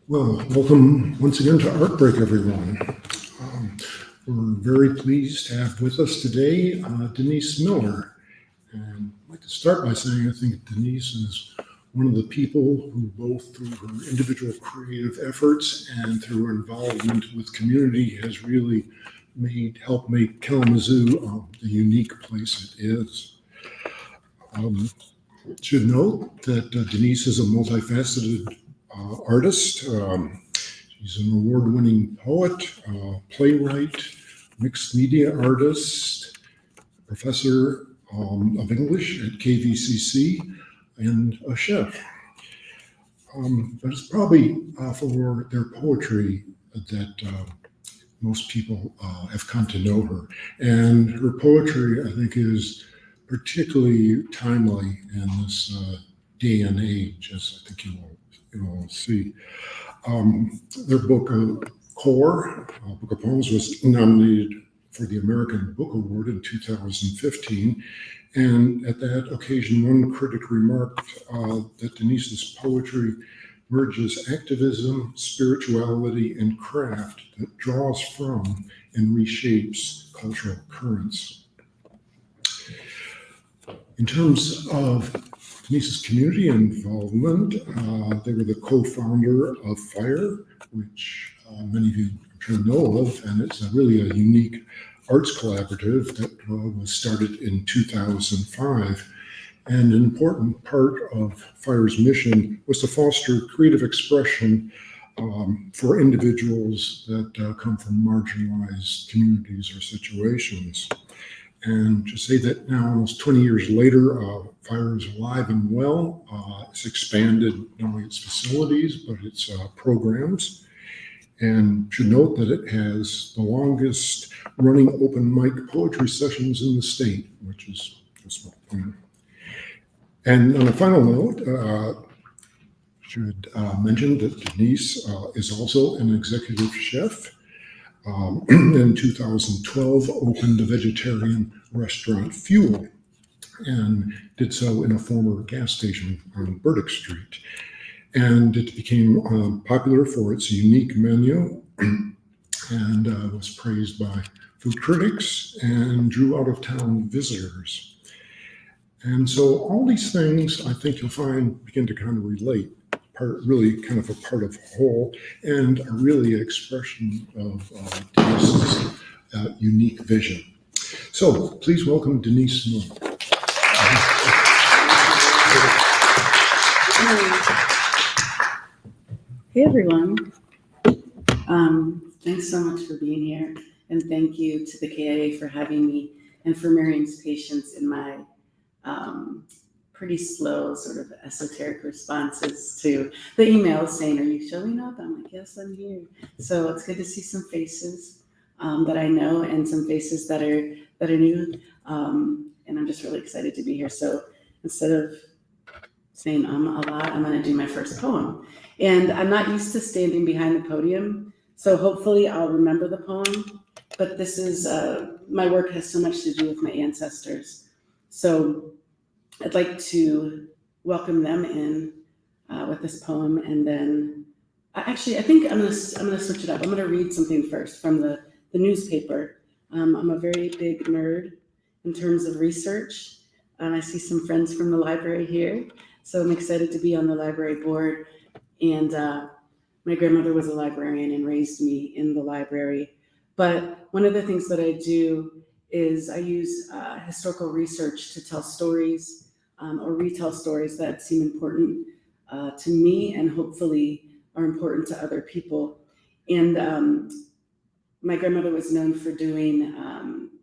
Well, welcome once again to ArtBreak, everyone. We're very pleased to have with us today Denise Miller. And I'd like to start by saying I think Denise is one of the people who, both through her individual creative efforts and through her involvement with community, has really helped make Kalamazoo the unique place it is. Should note that Denise is a multifaceted artist. She's an award-winning poet, playwright, mixed media artist, professor of English at KVCC, and a chef. But it's probably for their poetry that most people have come to know her. And her poetry, I think, is particularly timely in this day and age, as I think you will see. Their book, Core, Book of Poems, was nominated for the American Book Award in 2015. And at that occasion, one critic remarked that Denise's poetry merges activism, spirituality, and craft that draws from and reshapes cultural currents. In terms of Denise's community involvement, they were the co-founder of FIRE, which many of you I'm sure know of, and it's really a unique arts collaborative that was started in 2005. And an important part of FIRE's mission was to foster creative expression for individuals that come from marginalized communities or situations. And to say that now, almost 20 years later, FIRE is alive and well. It's expanded not only its facilities, but its programs. And should note that it has the longest running open mic poetry sessions in the state, which is a small thing. And on a final note, should mention that Denise is also an executive chef. In 2012, opened the vegetarian restaurant Fuel, and did so in a former gas station on Burdick Street. And it became popular for its unique menu and was praised by food critics and drew out-of-town visitors. And so all these things, I think you'll find, begin to kind of relate. Really kind of a part of whole, and are really an expression of Denise's unique vision. So please welcome Denise Miller. Hey everyone. Thanks so much for being here, and thank you to the KIA for having me and for Miriam's patience in my pretty slow sort of esoteric responses to the emails saying, "Are you showing up?" I'm like, "Yes, I'm here." So it's good to see some faces that I know and some faces that are new, and I'm just really excited to be here. So instead of saying a lot, I'm going to do my first poem, and I'm not used to standing behind the podium, so hopefully I'll remember the poem. But this is my work has so much to do with my ancestors, so I'd like to welcome them in with this poem, and then actually I think I'm gonna switch it up. I'm gonna read something first from the newspaper. I'm a very big nerd in terms of research. I see some friends from the library here, so I'm excited to be on the library board. And my grandmother was a librarian and raised me in the library. But one of the things that I do is I use historical research to tell stories or retell stories that seem important to me and hopefully are important to other people. And my grandmother was known for doing,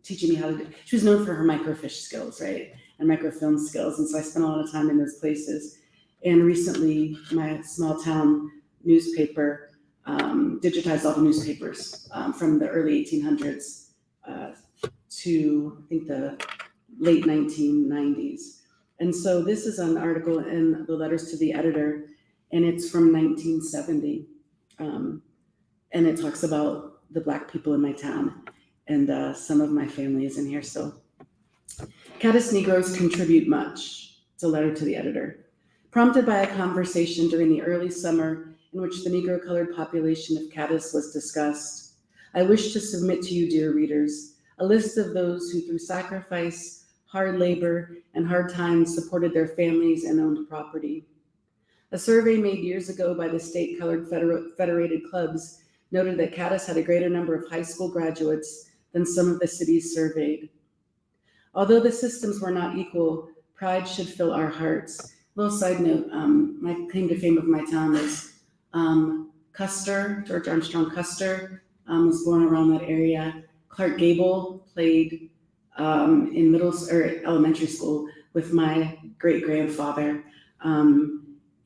teaching me how to do, she was known for her microfiche skills, right? And microfilm skills. And so I spent a lot of time in those places. And recently my small town newspaper digitized all the newspapers from the early 1800s to I think the late 1990s. And so this is an article in the Letters to the Editor, and it's from 1970. And it talks about the Black people in my town, and some of my family is in here. So, Caddis Negroes contribute much. It's a letter to the editor. Prompted by a conversation during the early summer in which the Negro-colored population of Cadiz was discussed, I wish to submit to you, dear readers, a list of those who through sacrifice, hard labor, and hard times supported their families and owned property. A survey made years ago by the state-colored federated clubs noted that Cadiz had a greater number of high school graduates than some of the cities surveyed. Although the systems were not equal, pride should fill our hearts. Little side note, my claim to fame of my town is Custer, George Armstrong Custer, was born around that area. Clark Gable played in elementary school with my great-grandfather.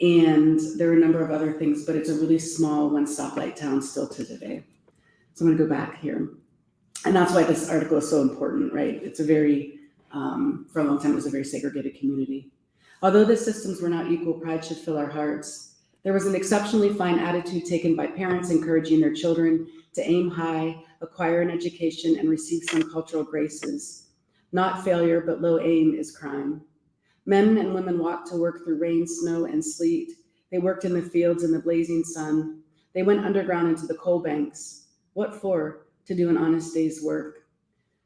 And there are a number of other things, but it's a really small one-stoplight town still to today. So I'm gonna go back here. And that's why this article is so important, right? It's a very, for a long time, it was a very segregated community. Although the systems were not equal, pride should fill our hearts. There was an exceptionally fine attitude taken by parents encouraging their children to aim high, acquire an education, and receive some cultural graces. Not failure, but low aim is crime. Men and women walked to work through rain, snow, and sleet. They worked in the fields in the blazing sun. They went underground into the coal banks. What for? To do an honest day's work.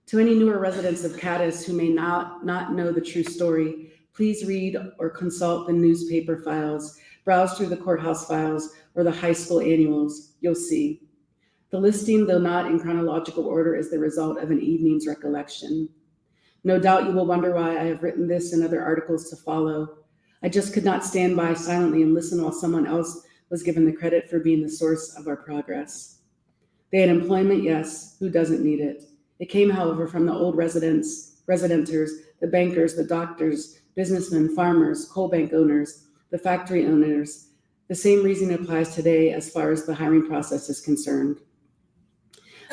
To any newer residents of Cadiz who may not know the true story, please read or consult the newspaper files, browse through the courthouse files, or the high school annuals. You'll see. The listing, though not in chronological order, is the result of an evening's recollection. No doubt you will wonder why I have written this and other articles to follow. I just could not stand by silently and listen while someone else was given the credit for being the source of our progress. They had employment, yes, who doesn't need it? It came, however, from the old residenters, the bankers, the doctors, businessmen, farmers, coal bank owners, the factory owners. The same reason applies today as far as the hiring process is concerned.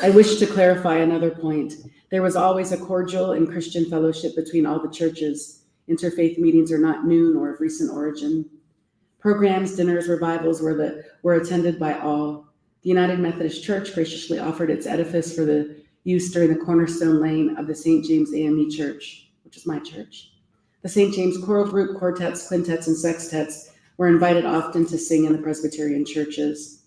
I wish to clarify another point. There was always a cordial and Christian fellowship between all the churches. Interfaith meetings are not new nor of recent origin. Programs, dinners, revivals were attended by all. The United Methodist Church graciously offered its edifice for the use during the cornerstone laying of the St. James AME Church, which is my church. The St. James Choral Group, quartets, quintets, and sextets were invited often to sing in the Presbyterian churches.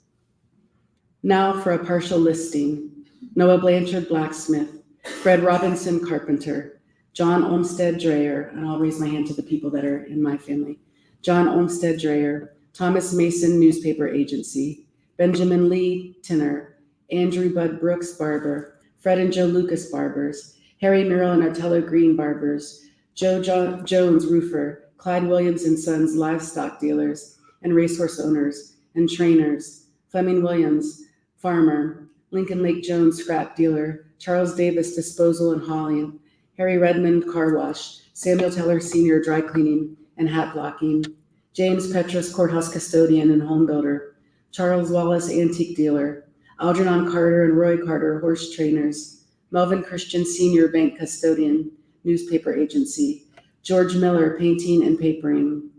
Now for a partial listing. Noah Blanchard, blacksmith. Fred Robinson, carpenter. John Olmsted Dreyer, and I'll raise my hand to the people that are in my family. John Olmsted Dreyer. Thomas Mason, newspaper agency. Benjamin Lee, tinner. Andrew Bud Brooks, barber. Fred and Joe Lucas, barbers. Harry Merrill and Artello Green, barbers. Joe Jones, roofer. Clyde Williams and Sons, livestock dealers and racehorse owners and trainers. Fleming Williams, farmer. Lincoln Lake Jones, scrap dealer. Charles Davis, disposal and hauling. Harry Redmond, car wash. Samuel Teller Sr., dry cleaning and hat blocking. James Petrus, courthouse custodian and home builder. Charles Wallace, antique dealer. Algernon Carter and Roy Carter, horse trainers. Melvin Christian Sr., bank custodian, newspaper agency. George Miller, painting and papering.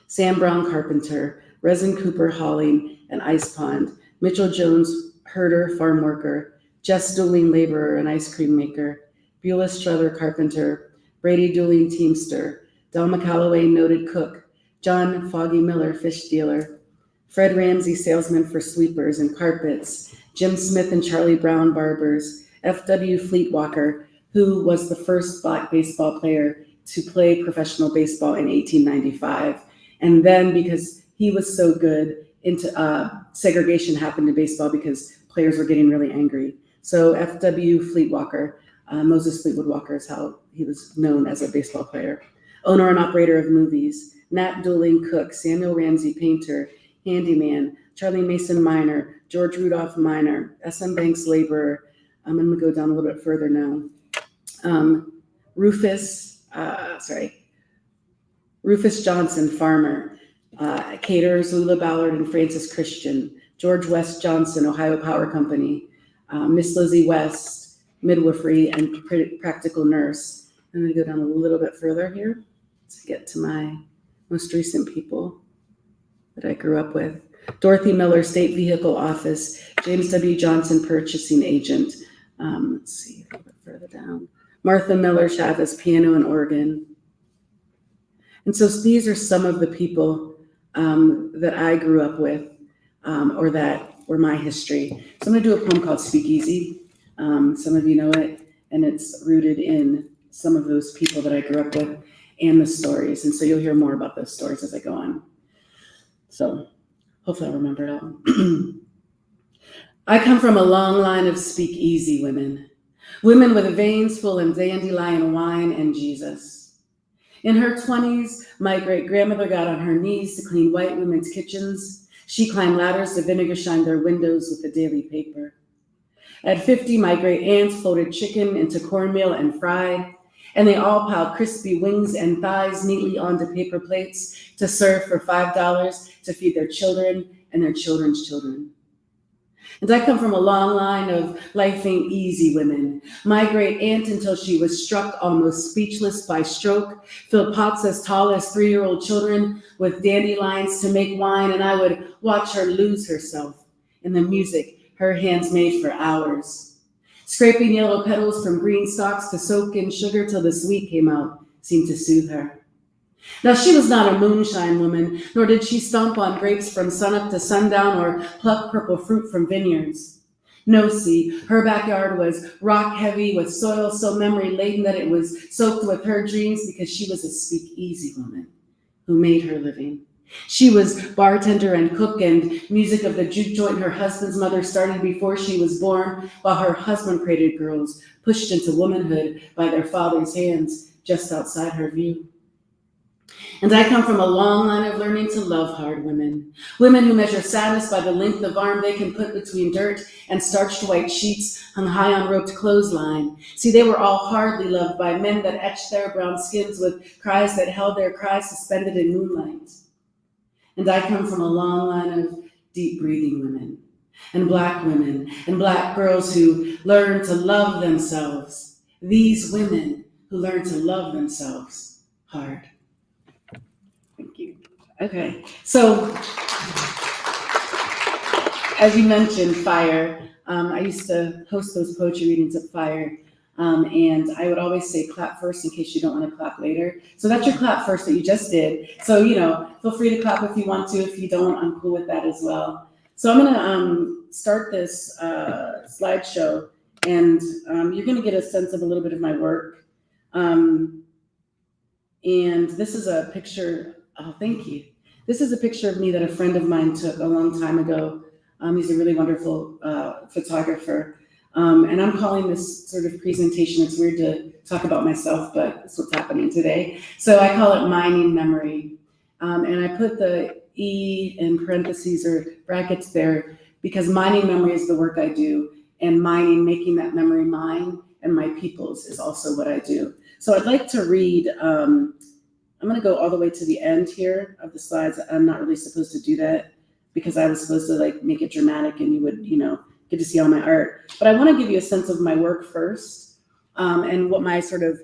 Sam Brown, carpenter. Resin Cooper, hauling and ice pond. Mitchell Jones, herder, farm worker. Jess Dooling, laborer and ice cream maker. Beulah Struther, carpenter. Brady Dooling, teamster. Del McCalloway, noted cook. John Foggy Miller, fish dealer. Fred Ramsey, salesman for sweepers and carpets. Jim Smith and Charlie Brown, barbers. F.W. Fleetwalker, who was the first Black baseball player to play professional baseball in 1895. And then because he was so good, segregation happened in baseball because players were getting really angry. So F.W. Fleetwalker, Moses Fleetwood Walker is how he was known as a baseball player. Owner and operator of movies. Nat Dooling, cook. Samuel Ramsey, painter. Handyman. Charlie Mason, miner. George Rudolph, miner. S.M. Banks, laborer. I'm going to go down a little bit further now. Rufus Johnson, farmer. Caterers, Lula Ballard and Francis Christian. George West Johnson, Ohio Power Company. Miss Lizzie West, midwifery and practical nurse. I'm going to go down a little bit further here to get to my most recent people that I grew up with. Dorothy Miller, State Vehicle Office. James W. Johnson, purchasing agent. Let's see, a little bit further down. Martha Miller Chavez, piano and organ. And so these are some of the people that I grew up with, or that were my history. So I'm gonna do a poem called Speakeasy. Some of you know it, and it's rooted in some of those people that I grew up with and the stories. And so you'll hear more about those stories as I go on. So hopefully I'll remember it all. I come from a long line of speakeasy women with veins full of dandelion wine and Jesus. In her 20s, my great-grandmother got on her knees to clean white women's kitchens. She climbed ladders to vinegar shine their windows with the daily paper. At 50, my great aunts folded chicken into cornmeal and fried, and they all piled crispy wings and thighs neatly onto paper plates to serve for $5 to feed their children and their children's children. And I come from a long line of life ain't easy women. My great aunt, until she was struck almost speechless by stroke, filled pots as tall as 3-year-old children with dandelions to make wine, and I would watch her lose herself in the music her hands made for hours. Scraping yellow petals from green stalks to soak in sugar till the sweet came out seemed to soothe her. Now, she was not a moonshine woman, nor did she stomp on grapes from sunup to sundown or pluck purple fruit from vineyards. No, see, her backyard was rock heavy with soil so memory laden that it was soaked with her dreams because she was a speakeasy woman who made her living. She was bartender and cook, and music of the juke joint her husband's mother started before she was born, while her husband created girls pushed into womanhood by their father's hands just outside her view. And I come from a long line of learning to love hard women who measure sadness by the length of arm they can put between dirt and starched white sheets hung high on roped clothesline. See, they were all hardly loved by men that etched their brown skins with cries that held their cries suspended in moonlight. And I come from a long line of deep breathing women and black girls who learn to love themselves. These women who learn to love themselves hard. Thank you. Okay, so as you mentioned, Fire. I used to host those poetry readings at Fire, and I would always say clap first in case you don't want to clap later. So that's your clap first that you just did. So, feel free to clap if you want to. If you don't, I'm cool with that as well. So I'm gonna start this slideshow, and you're gonna get a sense of a little bit of my work. And this is a picture. Oh, thank you. This is a picture of me that a friend of mine took a long time ago. He's a really wonderful photographer. And I'm calling this sort of presentation, it's weird to talk about myself, but it's what's happening today. So I call it Mining Memory. And I put the E in parentheses or brackets there because mining memory is the work I do. And mining, making that memory mine and my people's is also what I do. So I'd like to read, I'm going to go all the way to the end here of the slides. I'm not really supposed to do that because I was supposed to make it dramatic and you would, get to see all my art. But I want to give you a sense of my work first, and what my sort of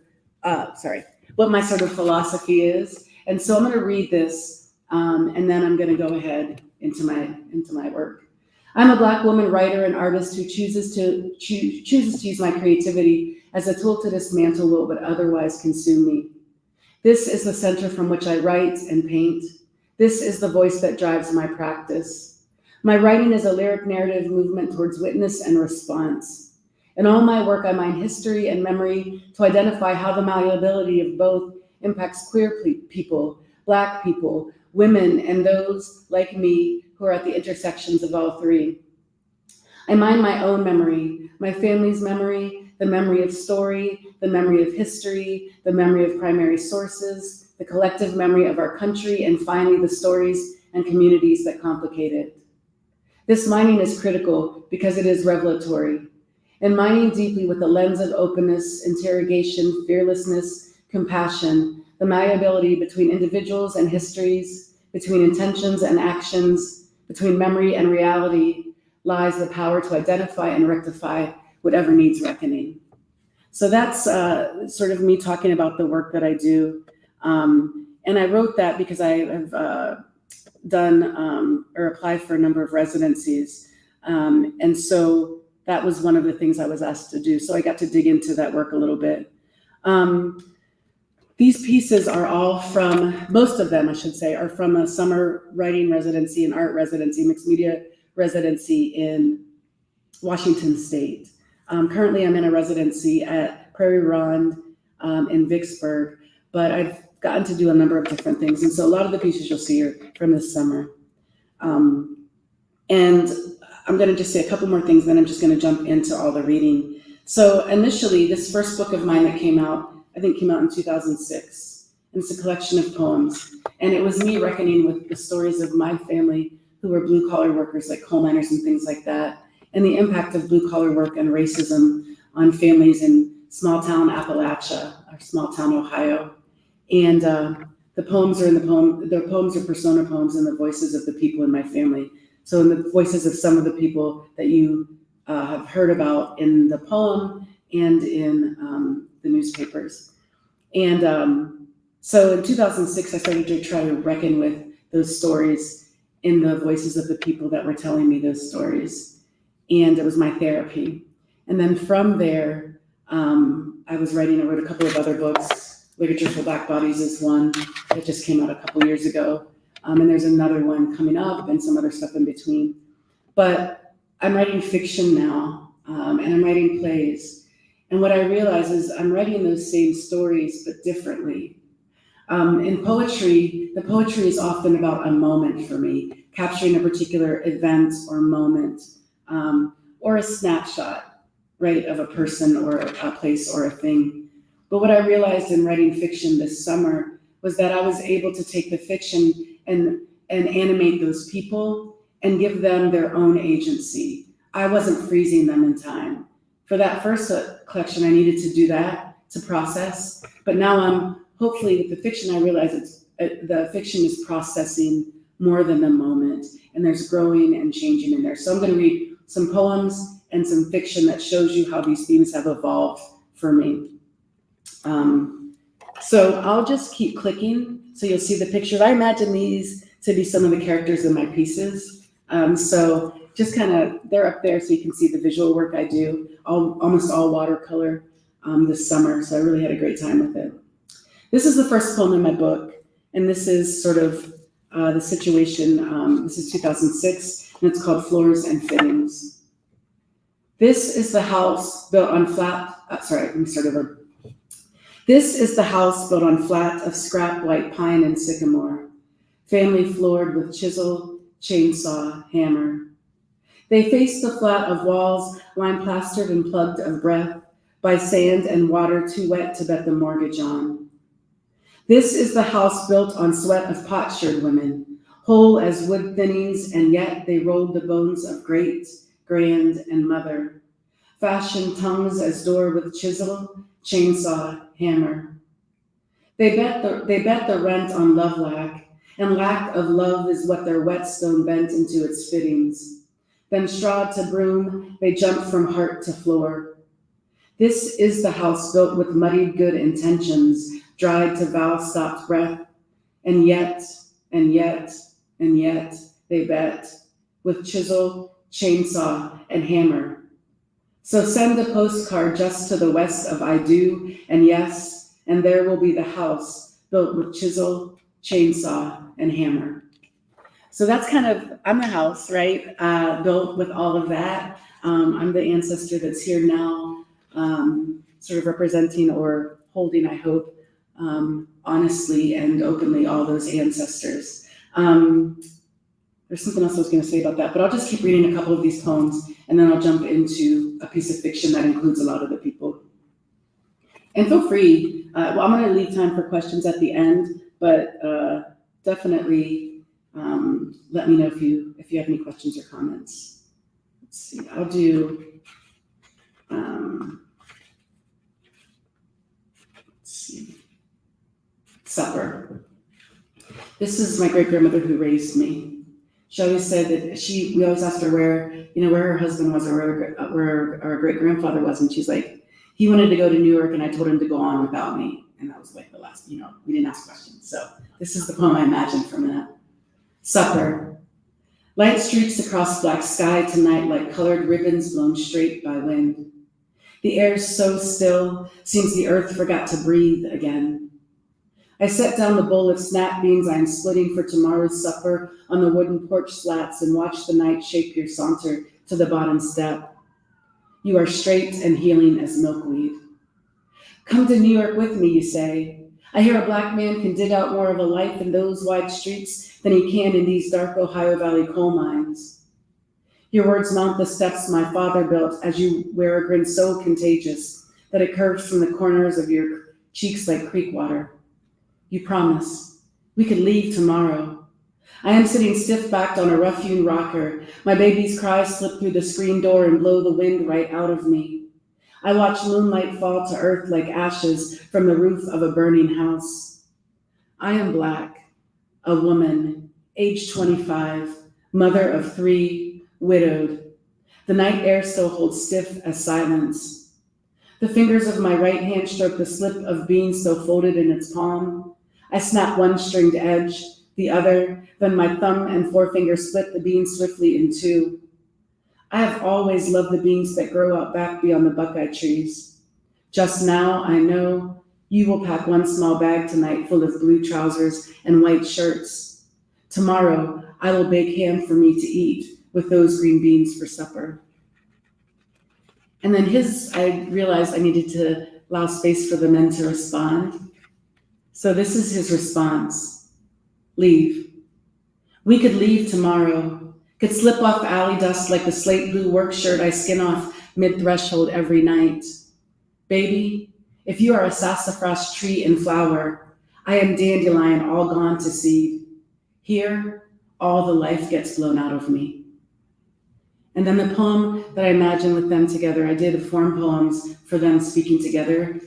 philosophy is. And so I'm going to read this, and then I'm going to go ahead into my work. I'm a Black woman writer and artist who chooses to use my creativity as a tool to dismantle what would otherwise consume me. This is the center from which I write and paint. This is the voice that drives my practice. My writing is a lyric narrative movement towards witness and response. In all my work, I mine history and memory to identify how the malleability of both impacts queer people, Black people, women, and those like me who are at the intersections of all three. I mine my own memory, my family's memory, the memory of story, the memory of history, the memory of primary sources, the collective memory of our country, and finally the stories and communities that complicate it. This mining is critical because it is revelatory. In mining deeply with a lens of openness, interrogation, fearlessness, compassion, the malleability between individuals and histories, between intentions and actions, between memory and reality, lies the power to identify and rectify whatever needs reckoning. So that's sort of me talking about the work that I do. And I wrote that because I have done or applied for a number of residencies. And so that was one of the things I was asked to do. So I got to dig into that work a little bit. These pieces are all from, most of them, I should say, are from a summer writing residency and art residency, mixed media residency in Washington State. Currently, I'm in a residency at Prairie Ronde in Vicksburg, but I've gotten to do a number of different things. And so a lot of the pieces you'll see are from this summer. And I'm going to just say a couple more things, then I'm just going to jump into all the reading. So initially, this first book of mine that came out, I think came out in 2006. And it's a collection of poems. And it was me reckoning with the stories of my family who were blue-collar workers, like coal miners and things like that, and the impact of blue-collar work and racism on families in small-town Appalachia, or small-town Ohio. And the poems are persona poems in the voices of the people in my family. So in the voices of some of the people that you have heard about in the poem and in the newspapers. And so in 2006, I started to try to reckon with those stories in the voices of the people that were telling me those stories. And it was my therapy. And then from there, I wrote a couple of other books. Ligature for Black Bodies is one that just came out a couple years ago. And there's another one coming up and some other stuff in between. But I'm writing fiction now, and I'm writing plays. And what I realize is I'm writing those same stories, but differently. In poetry, the poetry is often about a moment for me, capturing a particular event or moment, or a snapshot, right, of a person or a place or a thing. But what I realized in writing fiction this summer was that I was able to take the fiction and animate those people and give them their own agency. I wasn't freezing them in time. For that first collection, I needed to do that to process. But now hopefully with the fiction, I realize the fiction is processing more than the moment, and there's growing and changing in there. So I'm going to read some poems and some fiction that shows you how these themes have evolved for me. So I'll just keep clicking so you'll see the pictures. I imagine these to be some of the characters in my pieces. So just they're up there so you can see the visual work I do, almost all watercolor this summer. So I really had a great time with it. This is the first poem in my book, and this is sort of the situation. This is 2006, and it's called Floors and Fittings. This is the house built on This is the house built on flat of scrap white pine and sycamore, family floored with chisel, chainsaw, hammer. They face the flat of walls, lime plastered and plugged of breath, by sand and water too wet to bet the mortgage on. This is the house built on sweat of potsherd women, whole as wood thinnings, and yet they rolled the bones of great, grand, and mother, fashioned tongues as door with chisel, chainsaw, hammer. They bet the rent on love lack, and lack of love is what their whetstone bent into its fittings. Then strawed to broom, they jump from heart to floor. This is the house built with muddied good intentions, dried to vowel-stopped breath, and yet, and yet, and yet, they bet, with chisel, chainsaw, and hammer. So send a postcard just to the west of I do, and yes, and there will be the house built with chisel, chainsaw, and hammer. So that's I'm the house, right? Built with all of that. I'm the ancestor that's here now, sort of representing or holding, I hope, honestly and openly all those ancestors. There's something else I was going to say about that, but I'll just keep reading a couple of these poems, and then I'll jump into a piece of fiction that includes a lot of the people. And feel free, I'm going to leave time for questions at the end, but definitely let me know if you have any questions or comments. Let's see, I'll do, supper. This is my great-grandmother who raised me. She always said that we always asked her where her husband was or where our great-grandfather was. And she's like, he wanted to go to New York and I told him to go on without me. And that was like the last, we didn't ask questions. So this is the poem I imagined from that. Supper. Light streaks across black sky tonight like colored ribbons blown straight by wind. The air's so still, seems the earth forgot to breathe again. I set down the bowl of snap beans I am splitting for tomorrow's supper on the wooden porch slats and watch the night shape your saunter to the bottom step. You are straight and healing as milkweed. Come to New York with me, you say. I hear a black man can dig out more of a life in those wide streets than he can in these dark Ohio Valley coal mines. Your words mount the steps my father built as you wear a grin so contagious that it curves from the corners of your cheeks like creek water. You promise. We could leave tomorrow. I am sitting stiff-backed on a rough-hewn rocker. My baby's cries slip through the screen door and blow the wind right out of me. I watch moonlight fall to earth like ashes from the roof of a burning house. I am black, a woman, age 25, mother of 3, widowed. The night air still holds stiff as silence. The fingers of my right hand stroke the slip of bean still folded in its palm. I snap one stringed edge, the other, then my thumb and forefinger split the bean swiftly in two. I have always loved the beans that grow out back beyond the buckeye trees. Just now, I know you will pack one small bag tonight full of blue trousers and white shirts. Tomorrow, I will bake ham for me to eat with those green beans for supper. And then I realized I needed to allow space for the men to respond. So this is his response. Leave. We could leave tomorrow. Could slip off alley dust like the slate blue work shirt I skin off mid-threshold every night. Baby, if you are a sassafras tree in flower, I am dandelion all gone to seed. Here, all the life gets blown out of me. And then the poem that I imagined with them together, I did form poems for them speaking together.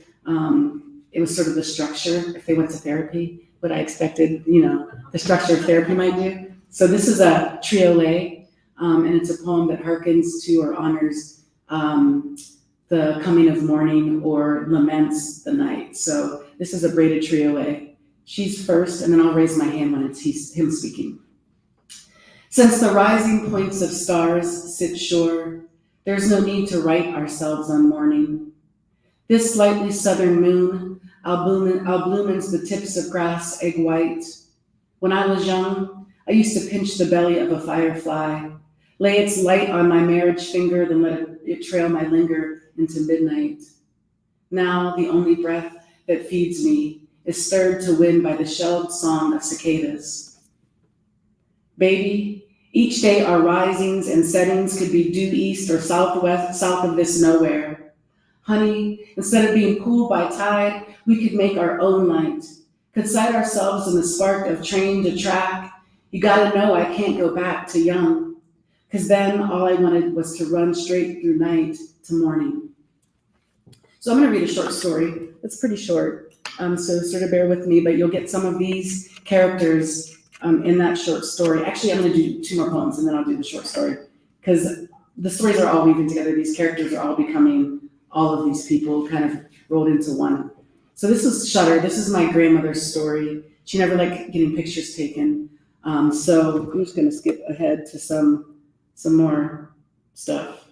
It was sort of the structure if they went to therapy, what I expected, the structure of therapy might do. So this is a triolet, and it's a poem that harkens to or honors the coming of morning or laments the night. So this is a braided triolet. She's first, and then I'll raise my hand when it's him speaking. Since the rising points of stars sit sure, there's no need to write ourselves on morning. This slightly southern moon illumines the tips of grass egg white. When I was young, I used to pinch the belly of a firefly, lay its light on my marriage finger, then let it trail my linger into midnight. Now the only breath that feeds me is stirred to wind by the shelled song of cicadas. Baby, each day our risings and settings could be due east or southwest, south of this nowhere. Honey, instead of being cooled by tide, we could make our own light, could sight ourselves in the spark of train to track. You gotta know I can't go back to young, because then all I wanted was to run straight through night to morning. So I'm gonna read a short story. It's pretty short, so sort of bear with me, but you'll get some of these characters in that short story. Actually, I'm gonna do 2 more poems and then I'll do the short story, because the stories are all weaving together. These characters are all becoming all of these people kind of rolled into one. So this is Shutter. This is my grandmother's story. She never liked getting pictures taken. So I'm just gonna skip ahead to some more stuff.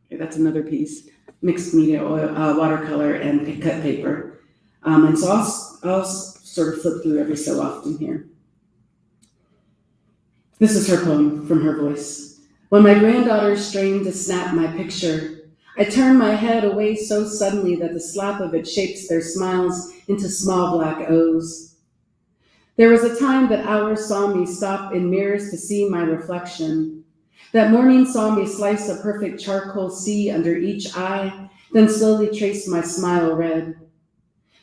Okay, that's another piece. Mixed media, oil, watercolor, and cut paper. And so I'll sort of flip through every so often here. This is her poem from her voice. When my granddaughter strained to snap my picture, I turned my head away so suddenly that the slap of it shapes their smiles into small black O's. There was a time that hours saw me stop in mirrors to see my reflection. That morning saw me slice a perfect charcoal sea under each eye, then slowly trace my smile red.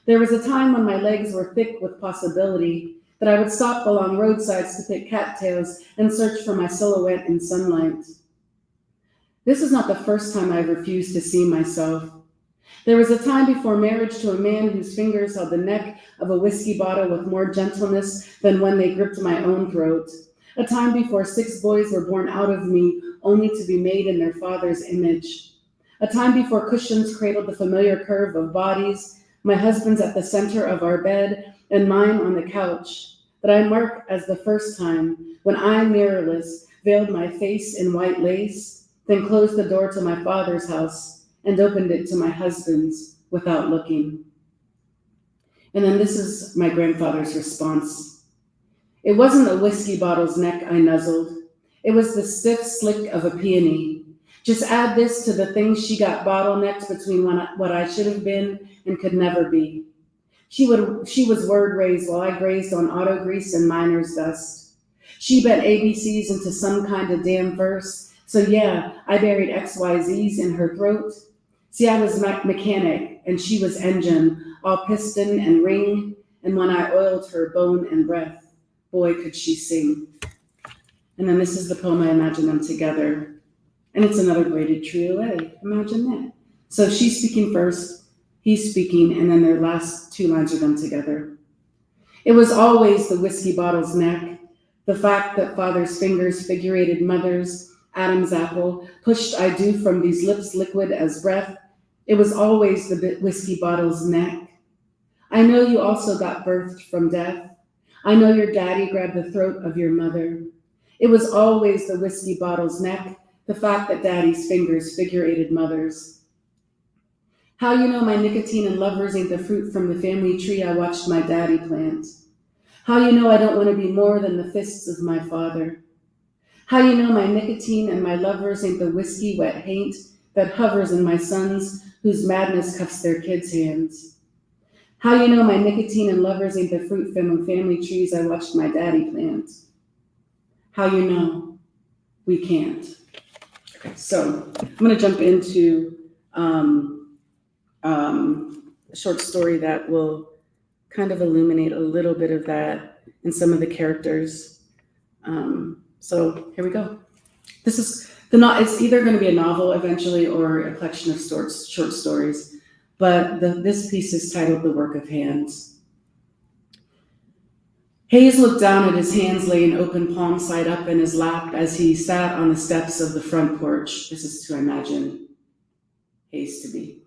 There was a time when my legs were thick with possibility, that I would stop along roadsides to pick cattails and search for my silhouette in sunlight. This is not the first time I've refused to see myself. There was a time before marriage to a man whose fingers held the neck of a whiskey bottle with more gentleness than when they gripped my own throat. A time before 6 boys were born out of me, only to be made in their father's image. A time before cushions cradled the familiar curve of bodies, my husband's at the center of our bed and mine on the couch, that I mark as the first time when I, mirrorless, veiled my face in white lace, then closed the door to my father's house and opened it to my husband's without looking. And then this is my grandfather's response. It wasn't a whiskey bottle's neck I nuzzled. It was the stiff slick of a peony. Just add this to the things she got bottlenecked between what I should have been and could never be. She was word raised while I grazed on auto grease and miner's dust. She bet ABCs into some kind of damn verse. So yeah, I buried XYZs in her throat. See, I was mechanic and she was engine, all piston and ring. And when I oiled her bone and breath, boy, could she sing. And then this is the poem I Imagine Them Together. And it's another braided trio A. Imagine that. So she's speaking first, he's speaking, and then their last two lines are done together. It was always the whiskey bottle's neck, the fact that father's fingers figurated mother's, Adam's apple, pushed I do from these lips liquid as breath. It was always the whiskey bottle's neck. I know you also got birthed from death. I know your daddy grabbed the throat of your mother. It was always the whiskey bottle's neck, the fact that daddy's fingers figurated mother's. How you know my nicotine and lovers ain't the fruit from the family tree I watched my daddy plant. How you know I don't want to be more than the fists of my father. How you know my nicotine and my lovers ain't the whiskey wet haint that hovers in my sons whose madness cuffs their kids' hands. How you know my nicotine and lovers ain't the fruit from the family trees I watched my daddy plant. How you know we can't. So I'm going to jump into a short story that will kind of illuminate a little bit of that in some of the characters. So here we go. This is it's either going to be a novel eventually or a collection of short stories, but this piece is titled The Work of Hands. Hayes looked down at his hands laying open palm side up in his lap as he sat on the steps of the front porch. This is to imagine Hayes to be.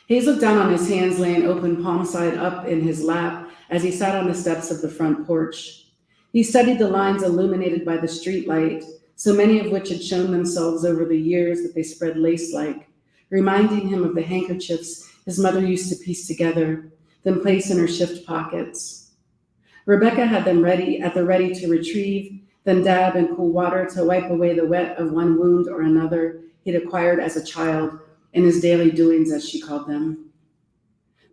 Hayes looked down on his hands laying open palm side up in his lap as he sat on the steps of the front porch. He studied the lines illuminated by the street light, so many of which had shown themselves over the years that they spread lace-like, reminding him of the handkerchiefs his mother used to piece together, then place in her shift pockets. Rebecca had them at the ready to retrieve, then dab in cool water to wipe away the wet of one wound or another he'd acquired as a child in his daily doings, as she called them.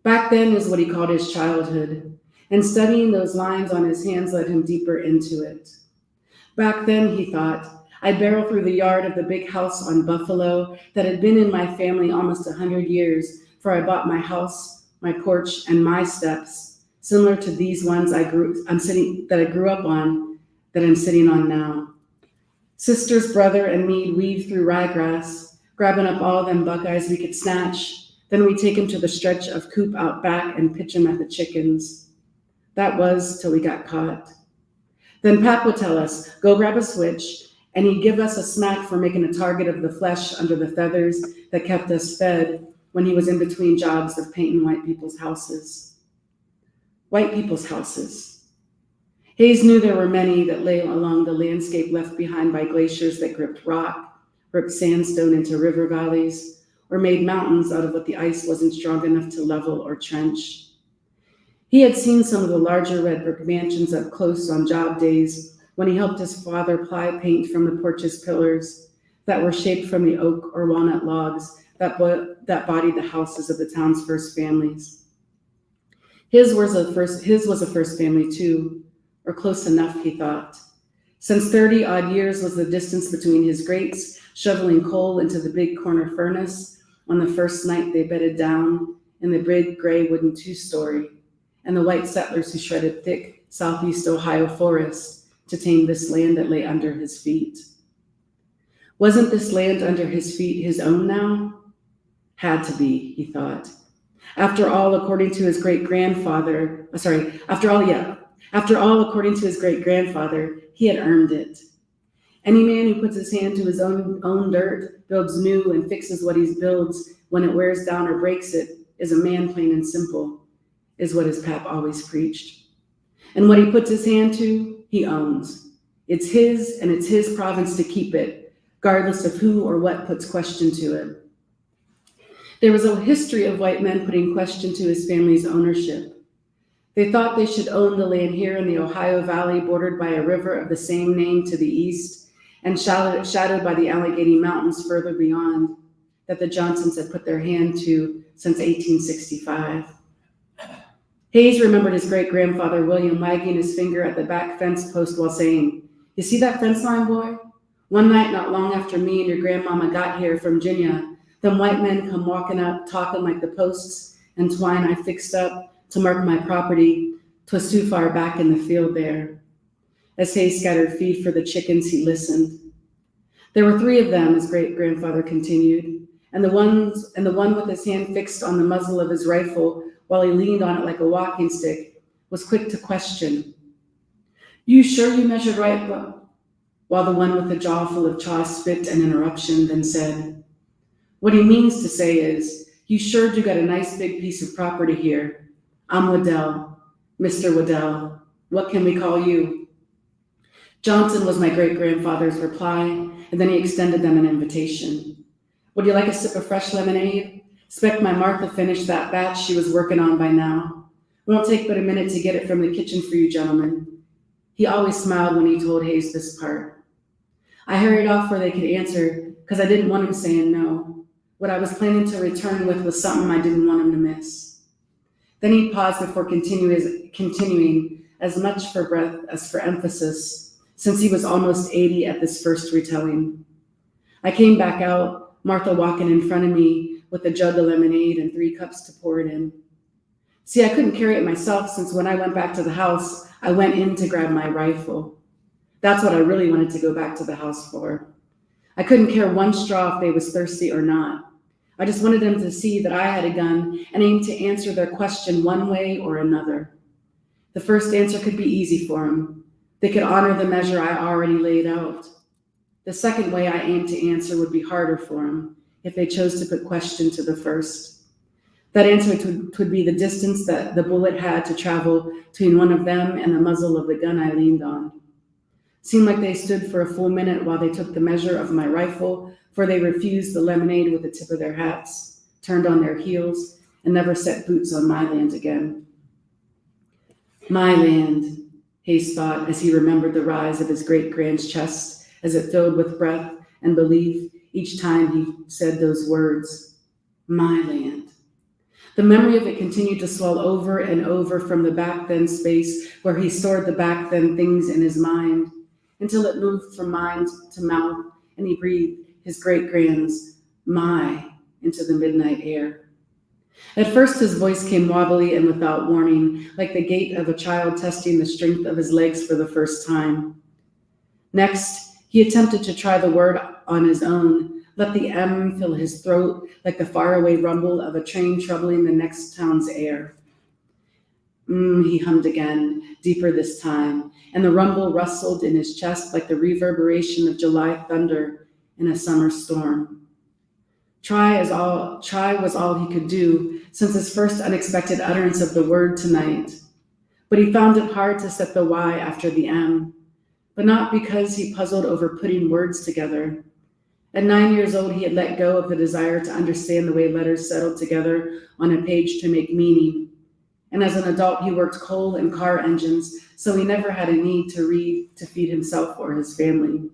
Back then is what he called his childhood, and studying those lines on his hands led him deeper into it. Back then, he thought, I'd barrel through the yard of the big house on Buffalo that had been in my family almost 100 years, for I bought my house, my porch, and my steps, similar to these ones I grew up on, that I'm sitting on now. Sisters, brother, and me weave through ryegrass, grabbing up all them buckeyes we could snatch. Then we take him to the stretch of coop out back and pitch him at the chickens. That was till we got caught. Then Pap would tell us, go grab a switch, and he'd give us a smack for making a target of the flesh under the feathers that kept us fed when he was in between jobs of painting white people's houses. White people's houses. Hayes knew there were many that lay along the landscape left behind by glaciers that gripped rock, ripped sandstone into river valleys, or made mountains out of what the ice wasn't strong enough to level or trench. He had seen some of the larger red brick mansions up close on job days when he helped his father ply paint from the porch's pillars that were shaped from the oak or walnut logs that bodied the houses of the town's first families. His was a first family too, or close enough, he thought. Since 30-odd years was the distance between his greats shoveling coal into the big corner furnace on the first night they bedded down in the big gray wooden two-story, and the white settlers who shredded thick southeast Ohio forest to tame this land that lay under his feet. Wasn't this land under his feet his own now? Had to be, he thought. After all, according to his great-grandfather, according to his great-grandfather, he had earned it. Any man who puts his hand to his own dirt, builds new, and fixes what he builds when it wears down or breaks it, is a man plain and simple, is what his pap always preached. And what he puts his hand to, he owns. It's his, and it's his province to keep it, regardless of who or what puts question to it. There was a history of white men putting question to his family's ownership. They thought they should own the land here in the Ohio Valley, bordered by a river of the same name to the east, and shadowed by the Allegheny Mountains further beyond, that the Johnsons had put their hand to since 1865. Hayes remembered his great-grandfather William wagging his finger at the back fence post while saying, "You see that fence line, boy? One night not long after me and your grandmama got here from Virginia, them white men come walking up, talking like the posts and twine I fixed up to mark my property. 'Twas too far back in the field there." As Hayes scattered feed for the chickens, he listened. There were 3 of them, his great-grandfather continued, and the one with his hand fixed on the muzzle of his rifle while he leaned on it like a walking stick was quick to question. "You sure you measured right?" While the one with the jaw full of chaw spit an interruption, then said, "What he means to say is, you sure do got a nice big piece of property here. I'm Waddell, Mr. Waddell. What can we call you?" Johnson was my great-grandfather's reply, and then he extended them an invitation. "Would you like a sip of fresh lemonade? 'Spect my Martha finished that batch she was working on by now. Won't take but a minute to get it from the kitchen for you gentlemen." He always smiled when he told Hayes this part. I hurried off where they could answer, because I didn't want him saying no. What I was planning to return with was something I didn't want him to miss. Then he paused before continuing, as much for breath as for emphasis, since he was almost 80 at this first retelling. I came back out, Martha walking in front of me with a jug of lemonade and 3 cups to pour it in. See, I couldn't carry it myself, since when I went back to the house, I went in to grab my rifle. That's what I really wanted to go back to the house for. I couldn't care one straw if they was thirsty or not. I just wanted them to see that I had a gun and aimed to answer their question one way or another. The first answer could be easy for them. They could honor the measure I already laid out. The second way I aimed to answer would be harder for them, if they chose to put question to the first. That answer would be the distance that the bullet had to travel between one of them and the muzzle of the gun I leaned on. Seemed like they stood for a full minute while they took the measure of my rifle, for they refused the lemonade with the tip of their hats, turned on their heels, and never set boots on my land again. My land, Hayes thought as he remembered the rise of his great-grand's chest as it filled with breath and belief each time he said those words. My land. The memory of it continued to swell over and over from the back-then space where he stored the back-then things in his mind, until it moved from mind to mouth, and he breathed his great-grand's "my" into the midnight air. At first his voice came wobbly and without warning, like the gait of a child testing the strength of his legs for the first time. Next, he attempted to try the word on his own, let the M fill his throat like the faraway rumble of a train troubling the next town's air. He hummed again, deeper this time, and the rumble rustled in his chest like the reverberation of July thunder in a summer storm. Try was all he could do since his first unexpected utterance of the word tonight. But he found it hard to set the Y after the M, but not because he puzzled over putting words together. At 9 years old, he had let go of the desire to understand the way letters settled together on a page to make meaning. And as an adult, he worked coal and car engines, so he never had a need to read to feed himself or his family.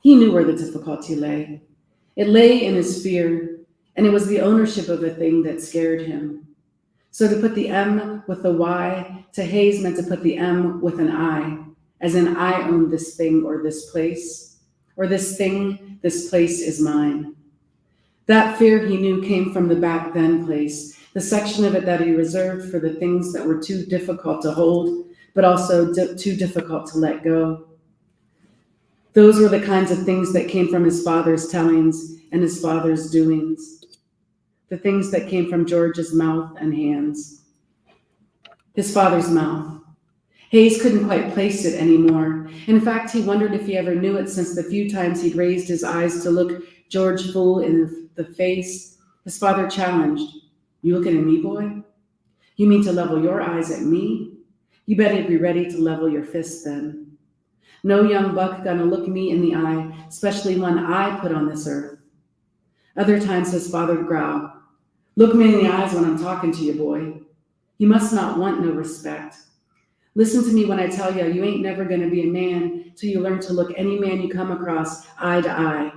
He knew where the difficulty lay. It lay in his fear, and it was the ownership of a thing that scared him. So to put the M with the Y to Hayes meant to put the M with an I, as in I own this thing or this place, or this thing, this place is mine. That fear he knew came from the back then place, the section of it that he reserved for the things that were too difficult to hold, but also too difficult to let go. Those were the kinds of things that came from his father's tellings and his father's doings, the things that came from George's mouth and hands. His father's mouth. Hayes couldn't quite place it anymore. In fact, he wondered if he ever knew it, since the few times he'd raised his eyes to look George full in the face, his father challenged, "You looking at me, boy? You mean to level your eyes at me? You better be ready to level your fists then. No young buck gonna look me in the eye, especially one I put on this earth." Other times his father would growl, "Look me in the eyes when I'm talking to you, boy. You must not want no respect. Listen to me when I tell you ain't never gonna be a man till you learn to look any man you come across eye to eye.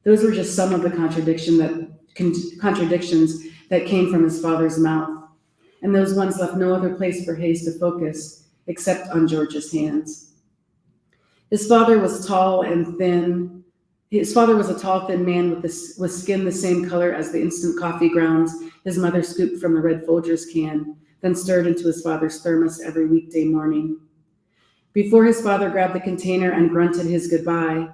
Those were just some of the contradictions that came from his father's mouth, and those ones left no other place for Hayes to focus except on George's hands. His father was tall and thin. His father was a tall, thin man with skin the same color as the instant coffee grounds his mother scooped from the red Folgers can, then stirred into his father's thermos every weekday morning. Before his father grabbed the container and grunted his goodbyes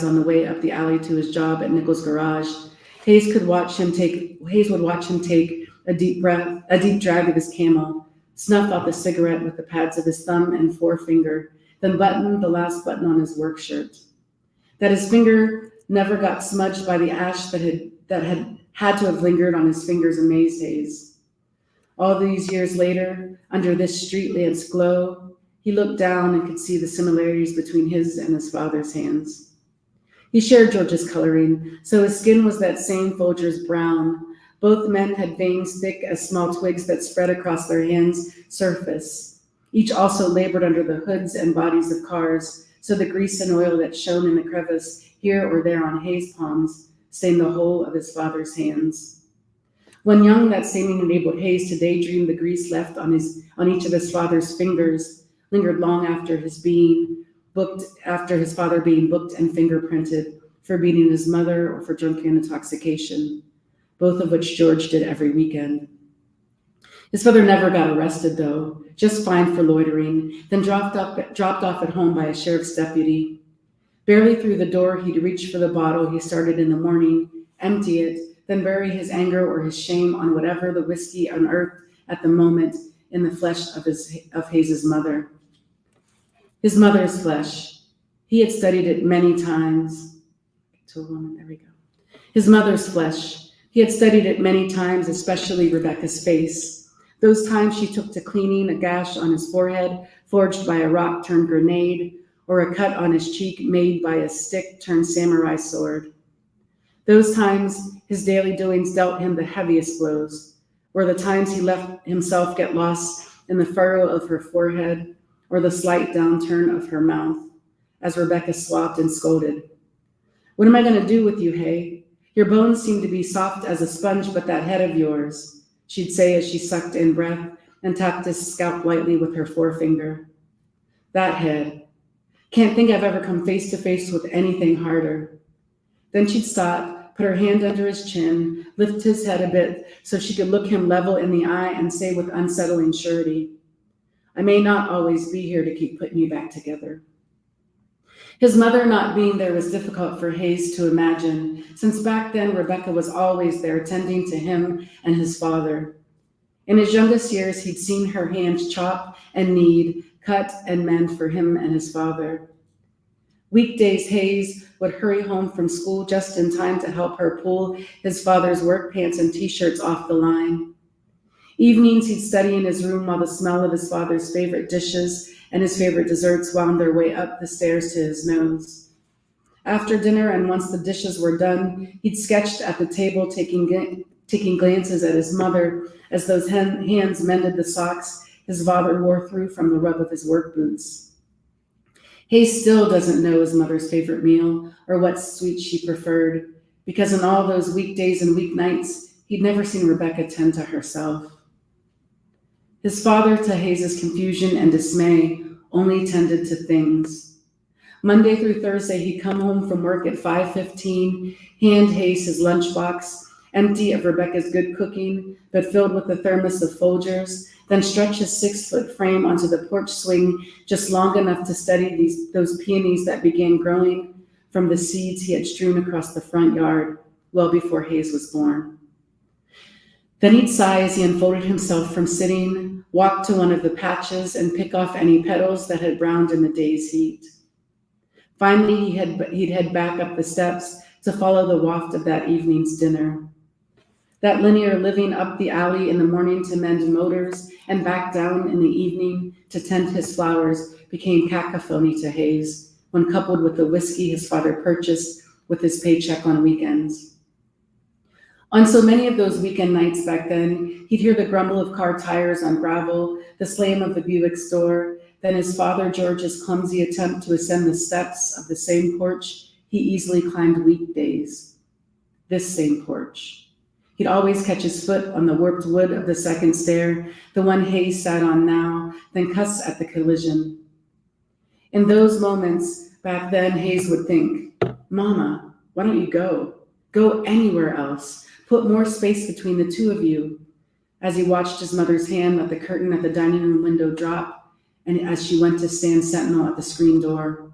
on the way up the alley to his job at Nichols' garage, Hayes would watch him take a deep drag of his Camel, snuff out the cigarette with the pads of his thumb and forefinger, then button the last button on his work shirt. That his finger never got smudged by the ash that had to have lingered on his fingers amazed Hayes. All these years later, under this street lamp's glow, he looked down and could see the similarities between his and his father's hands. He shared George's coloring, so his skin was that same Folgers brown. Both men had veins thick as small twigs that spread across their hands' surface. Each also labored under the hoods and bodies of cars, so the grease and oil that shone in the crevice here or there on Hayes' palms stained the whole of his father's hands. When young, that staining enabled Hayes to daydream the grease left on each of his father's fingers lingered long after his father being booked and fingerprinted for beating his mother or for drunken intoxication, both of which George did every weekend. His father never got arrested, though, just fined for loitering, then dropped off at home by a sheriff's deputy. Barely through the door, he'd reach for the bottle he started in the morning, empty it, then bury his anger or his shame on whatever the whiskey unearthed at the moment in the flesh of Hayes's mother. His mother's flesh. He had studied it many times. To a woman, there we go. His mother's flesh. He had studied it many times, especially Rebecca's face. Those times she took to cleaning a gash on his forehead, forged by a rock-turned-grenade, or a cut on his cheek made by a stick-turned-samurai sword. Those times his daily doings dealt him the heaviest blows, were the times he let himself get lost in the furrow of her forehead, or the slight downturn of her mouth, as Rebecca swabbed and scolded. "What am I going to do with you, Hay? Your bones seem to be soft as a sponge, but that head of yours," she'd say as she sucked in breath and tapped his scalp lightly with her forefinger. "That head. Can't think I've ever come face to face with anything harder." Then she'd stop, put her hand under his chin, lift his head a bit so she could look him level in the eye and say with unsettling surety, "I may not always be here to keep putting you back together." His mother not being there was difficult for Hayes to imagine, since back then Rebecca was always there tending to him and his father. In his youngest years, he'd seen her hands chop and knead, cut and mend for him and his father. Weekdays, Hayes would hurry home from school just in time to help her pull his father's work pants and t-shirts off the line. Evenings, he'd study in his room while the smell of his father's favorite dishes and his favorite desserts wound their way up the stairs to his nose. After dinner, and once the dishes were done, he'd sketched at the table, taking glances at his mother as those hands mended the socks his father wore through from the rub of his work boots. Hayes still doesn't know his mother's favorite meal or what sweet she preferred, because in all those weekdays and weeknights, he'd never seen Rebecca tend to herself. His father, to Hayes's confusion and dismay, only tended to things. Monday through Thursday, he'd come home from work at 5:15, hand Hayes his lunchbox, empty of Rebecca's good cooking, but filled with a thermos of Folgers, then stretch his 6-foot frame onto the porch swing just long enough to study those peonies that began growing from the seeds he had strewn across the front yard well before Hayes was born. Then he'd sigh as he unfolded himself from sitting, walk to one of the patches, and pick off any petals that had browned in the day's heat. Finally, he'd head back up the steps to follow the waft of that evening's dinner. That linear living up the alley in the morning to mend motors and back down in the evening to tend his flowers became cacophony to Hayes when coupled with the whiskey his father purchased with his paycheck on weekends. On so many of those weekend nights back then, he'd hear the grumble of car tires on gravel, the slam of the Buick's door, then his father George's clumsy attempt to ascend the steps of the same porch he easily climbed weekdays. This same porch. He'd always catch his foot on the warped wood of the second stair, the one Hayes sat on now, then cuss at the collision. In those moments, back then, Hayes would think, Mama, why don't you go? Go anywhere else. Put more space between the two of you. As he watched his mother's hand let the curtain at the dining room window drop, and as she went to stand sentinel at the screen door.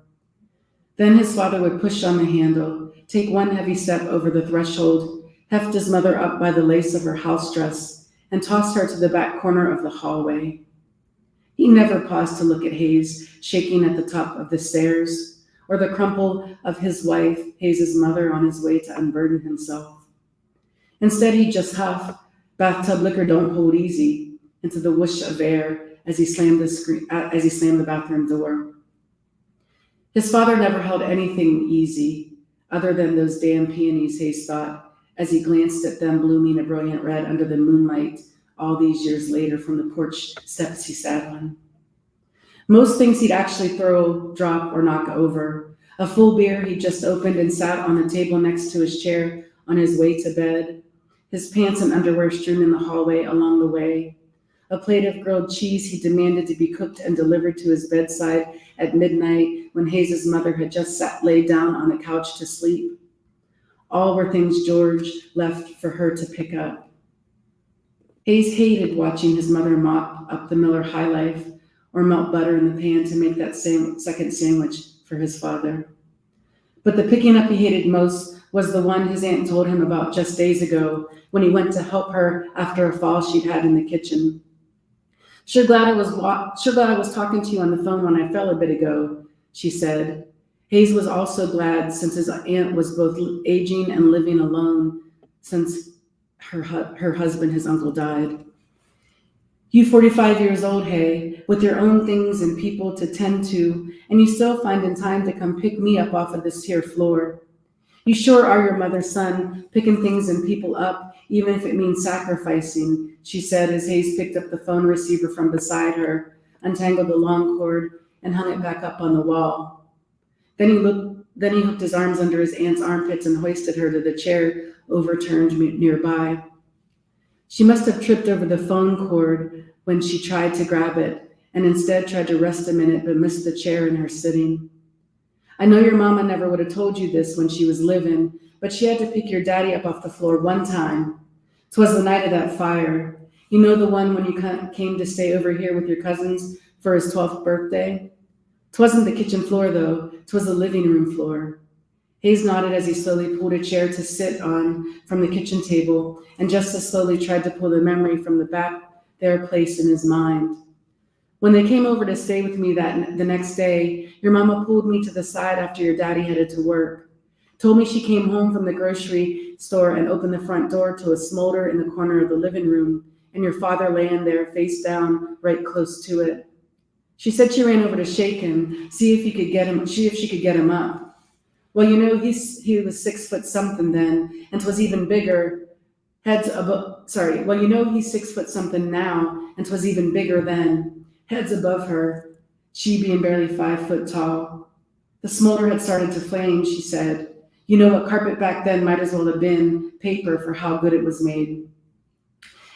Then his father would push on the handle, take one heavy step over the threshold, heft his mother up by the lace of her house dress, and toss her to the back corner of the hallway. He never paused to look at Hayes, shaking at the top of the stairs, or the crumple of his wife, Hayes' mother, on his way to unburden himself. Instead, he'd just huff, bathtub liquor don't hold easy, into the whoosh of air as he slammed the bathroom door. His father never held anything easy, other than those damn peonies, Hayes thought, as he glanced at them blooming a brilliant red under the moonlight all these years later from the porch steps he sat on. Most things he'd actually throw, drop, or knock over. A full beer he'd just opened and sat on the table next to his chair on his way to bed, his pants and underwear strewn in the hallway along the way. A plate of grilled cheese he demanded to be cooked and delivered to his bedside at midnight when Hayes' mother had just laid down on the couch to sleep. All were things George left for her to pick up. Hayes hated watching his mother mop up the Miller High Life or melt butter in the pan to make that second sandwich for his father. But the picking up he hated most was the one his aunt told him about just days ago when he went to help her after a fall she'd had in the kitchen. Sure glad I was talking to you on the phone when I fell a bit ago, she said. Hayes was also glad since his aunt was both aging and living alone since her husband, his uncle, died. You 45 years old, Hay, with your own things and people to tend to, and you still finding time to come pick me up off of this here floor. You sure are your mother's son, picking things and people up, even if it means sacrificing, she said as Hayes picked up the phone receiver from beside her, untangled the long cord, and hung it back up on the wall. Then he hooked his arms under his aunt's armpits and hoisted her to the chair overturned nearby. She must have tripped over the phone cord when she tried to grab it, and instead tried to rest a minute but missed the chair in her sitting. I know your mama never would have told you this when she was living, but she had to pick your daddy up off the floor one time. 'Twas the night of that fire. You know, the one when you came to stay over here with your cousins for his 12th birthday? 'Twasn't the kitchen floor, though. 'Twas the living room floor. Hayes nodded as he slowly pulled a chair to sit on from the kitchen table and just as slowly tried to pull the memory from the back there place in his mind. When they came over to stay with me the next day, your mama pulled me to the side after your daddy headed to work. Told me she came home from the grocery store and opened the front door to a smolder in the corner of the living room, and your father laying there face down right close to it. She said she ran over to shake him, see if she could get him up. Well, you know, he was 6 foot something then, and 'twas even bigger. Well, you know, he's 6 foot something now, and 'twas even bigger then. Heads above her, she being barely 5 foot tall. The smolder had started to flame, she said. You know, what carpet back then might as well have been paper for how good it was made.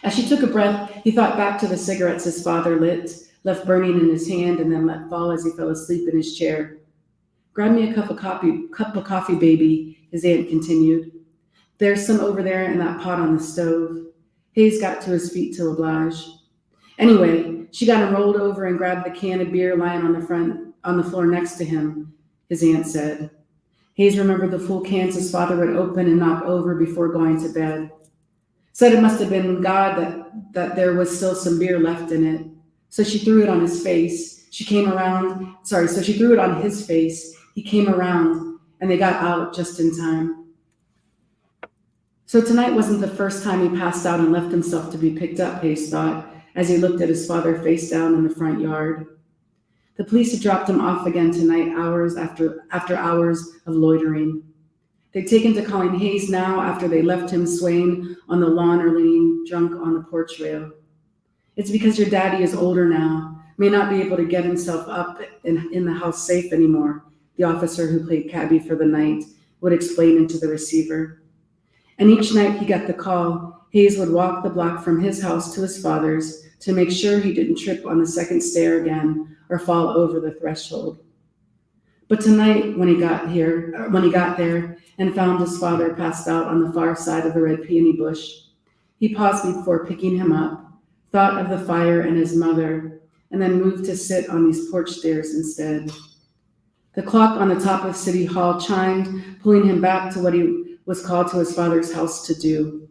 As she took a breath, he thought back to the cigarettes his father lit, left burning in his hand, and then let fall as he fell asleep in his chair. Grab me a cup of coffee, baby, his aunt continued. There's some over there in that pot on the stove. Hayes got to his feet to oblige. Anyway, she got him rolled over and grabbed the can of beer lying on the floor next to him, his aunt said. Hayes remembered the full cans his father would open and knock over before going to bed. Said it must have been God that there was still some beer left in it. So she threw it on his face. So she threw it on his face. He came around, and they got out just in time. So tonight wasn't the first time he passed out and left himself to be picked up, Hayes thought, as he looked at his father face down in the front yard. The police had dropped him off again tonight, hours after hours of loitering. They'd taken to calling Hayes now after they left him swaying on the lawn or leaning drunk on the porch rail. It's because your daddy is older now, may not be able to get himself up in the house safe anymore, the officer who played cabbie for the night would explain into the receiver. And each night he got the call, Hayes would walk the block from his house to his father's to make sure he didn't trip on the second stair again or fall over the threshold. But tonight, when he got there and found his father passed out on the far side of the red peony bush, he paused before picking him up, thought of the fire and his mother, and then moved to sit on these porch stairs instead. The clock on the top of City Hall chimed, pulling him back to what he was called to his father's house to do.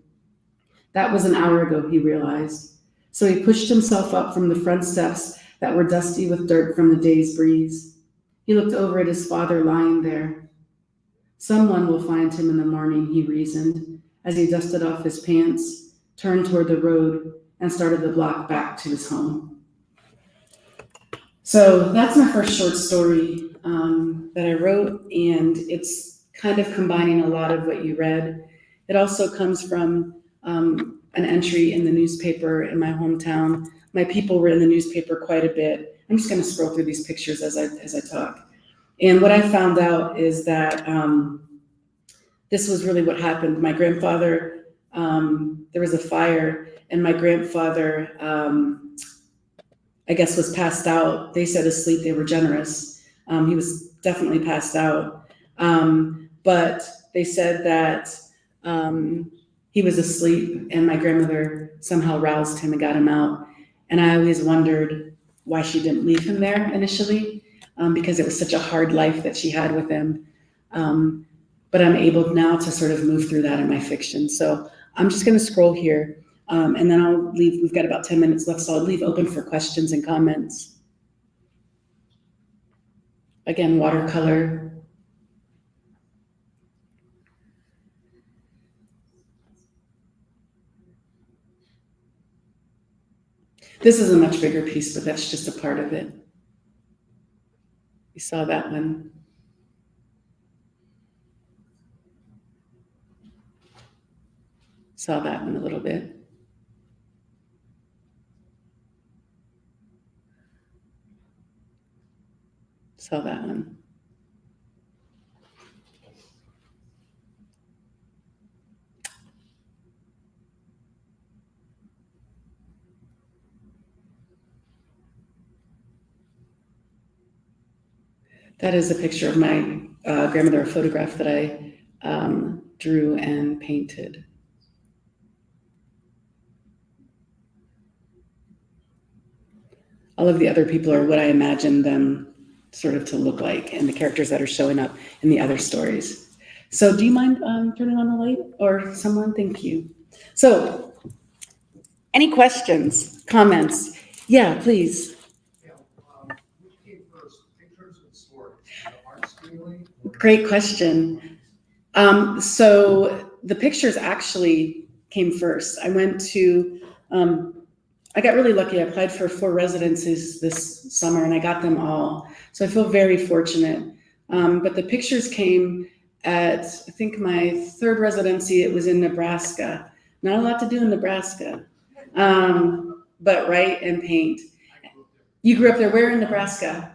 That was an hour ago, he realized. So he pushed himself up from the front steps that were dusty with dirt from the day's breeze. He looked over at his father lying there. Someone will find him in the morning, he reasoned, as he dusted off his pants, turned toward the road, and started the block back to his home. So that's my first short story that I wrote, and it's kind of combining a lot of what you read. It also comes from an entry in the newspaper in my hometown. My people were in the newspaper quite a bit. I'm just going to scroll through these pictures as I talk. And what I found out is that this was really what happened. My grandfather, there was a fire, and my grandfather, I guess, was passed out. They said asleep, they were generous. He was definitely passed out. But they said that he was asleep, and my grandmother somehow roused him and got him out. And I always wondered why she didn't leave him there initially, because it was such a hard life that she had with him. But I'm able now to sort of move through that in my fiction. So I'm just going to scroll here, and then I'll leave. We've got about 10 minutes left, so I'll leave open for questions and comments. Again, watercolor. This is a much bigger piece, but that's just a part of it. You saw that one. Saw that one a little bit. Saw that one. That is a picture of my grandmother, a photograph that I drew and painted. All of the other people are what I imagined them sort of to look like, and the characters that are showing up in the other stories. So do you mind turning on the light, or someone? Thank you. So any questions, comments? Yeah, please. Which came first, pictures and stories? The art stealing? Great question. So the pictures actually came first. I went to, I got really lucky. I applied for 4 residencies this summer, and I got them all. So I feel very fortunate. But the pictures came at, I think, my 3rd residency. It was in Nebraska. Not a lot to do in Nebraska, but write and paint. You grew up there. Where in Nebraska?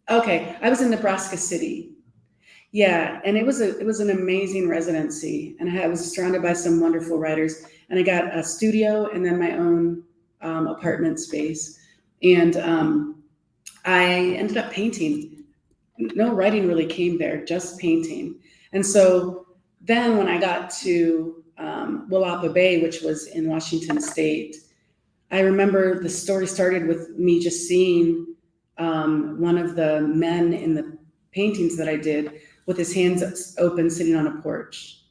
Okay, I was in Nebraska City. Yeah, and it was an amazing residency, and I was surrounded by some wonderful writers, and I got a studio and then my own apartment space, and I ended up painting. No writing really came there, just painting. And so then when I got to Willapa Bay, which was in Washington State, I remember the story started with me just seeing one of the men in the paintings that I did with his hands open sitting on a porch.